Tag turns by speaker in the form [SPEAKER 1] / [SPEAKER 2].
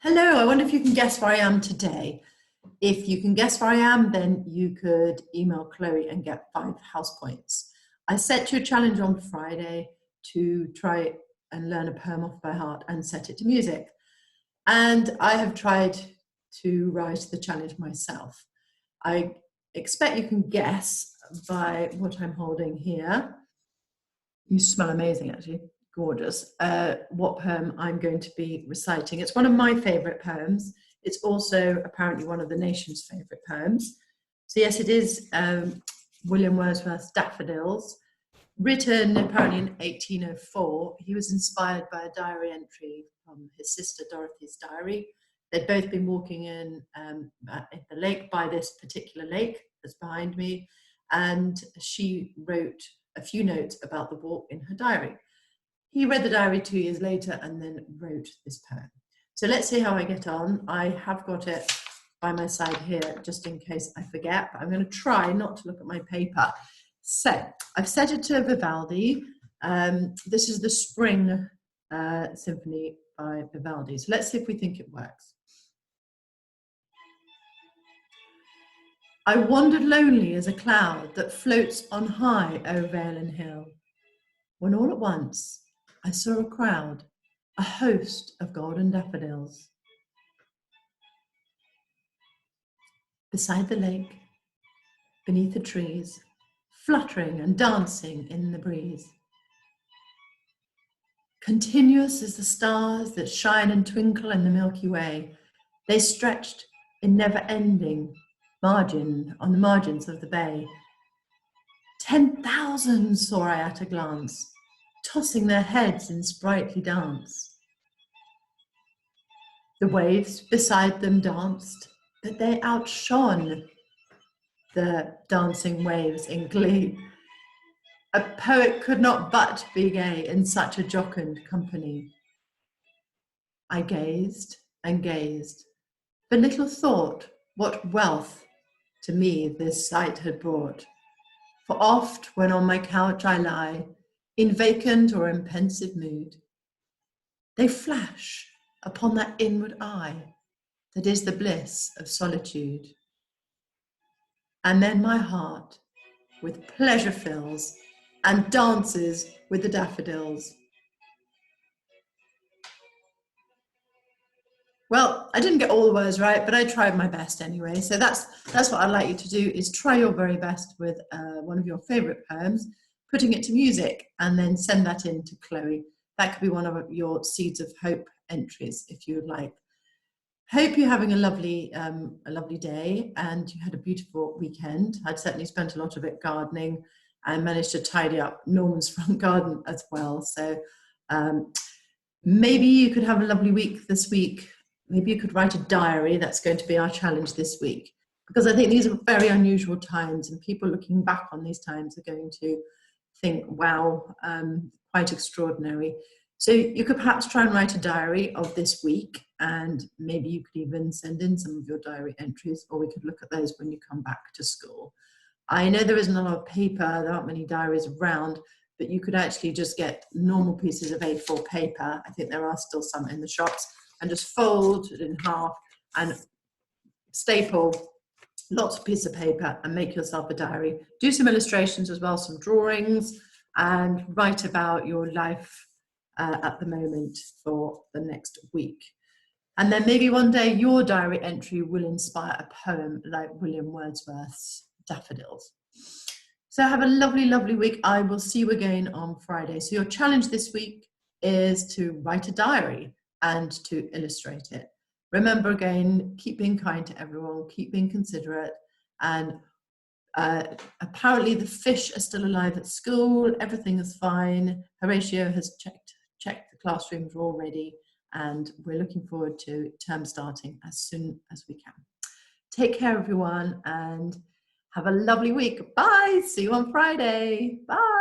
[SPEAKER 1] Hello, I wonder if you can guess where I am today. If you can guess where I am, then you could email Chloe and get 5 house points. I set you a challenge on Friday to try and learn a poem off by heart and set it to music. And I have tried to rise to the challenge myself. I expect you can guess by what I'm holding here. You smell amazing, actually. Gorgeous. What poem I'm going to be reciting. It's one of my favourite poems. It's also apparently one of the nation's favourite poems. So yes, it is William Wordsworth's Daffodils, written apparently in 1804. He was inspired by a diary entry from his sister Dorothy's diary. They'd both been walking in at the lake, by this particular lake that's behind me, and she wrote a few notes about the walk in her diary. He read the diary 2 years later and then wrote this poem. So let's see how I get on. I have got it by my side here just in case I forget, but I'm going to try not to look at my paper. So I've set it to Vivaldi. This is the Spring Symphony by Vivaldi. So let's see if we think it works. I wandered lonely as a cloud that floats on high o'er vale and hill, when all at once I saw a crowd, a host of golden daffodils. Beside the lake, beneath the trees, fluttering and dancing in the breeze. Continuous as the stars that shine and twinkle in the Milky Way, they stretched in never-ending margin on the margins of the bay. 10,000 saw I at a glance, tossing their heads in sprightly dance. The waves beside them danced, but they outshone the dancing waves in glee. A poet could not but be gay in such a jocund company. I gazed and gazed, but little thought what wealth to me this sight had brought. For oft, when on my couch I lie, in vacant or in pensive mood, they flash upon that inward eye that is the bliss of solitude. And then my heart with pleasure fills and dances with the daffodils. Well, I didn't get all the words right, but I tried my best anyway. So that's what I'd like you to do, is try your very best with one of your favourite poems, putting it to music, and then send that in to Chloe. That could be one of your Seeds of Hope entries, if you would like. Hope you're having a lovely day and you had a beautiful weekend. I'd certainly spent a lot of it gardening and managed to tidy up Norman's front garden as well. So maybe you could have a lovely week this week. Maybe you could write a diary. That's going to be our challenge this week, because I think these are very unusual times, and people looking back on these times are going to think, wow, quite extraordinary. So you could perhaps try and write a diary of this week, and maybe you could even send in some of your diary entries, or we could look at those when you come back to school. I know there isn't a lot of paper, there aren't many diaries around, but you could actually just get normal pieces of A4 paper. I think there are still some in the shops, and just fold it in half and staple lots of pieces of paper and make yourself a diary. Do some illustrations as well, some drawings, and write about your life at the moment for the next week. And then maybe one day your diary entry will inspire a poem like William Wordsworth's Daffodils. So have a lovely, lovely week. I will see you again on Friday. So your challenge this week is to write a diary and to illustrate it. Remember again, keep being kind to everyone, keep being considerate, and apparently the fish are still alive at school, everything is fine. Horatio has checked the classrooms are all ready, and we're looking forward to term starting as soon as we can. Take care, everyone, and have a lovely week. Bye. See you on Friday. Bye.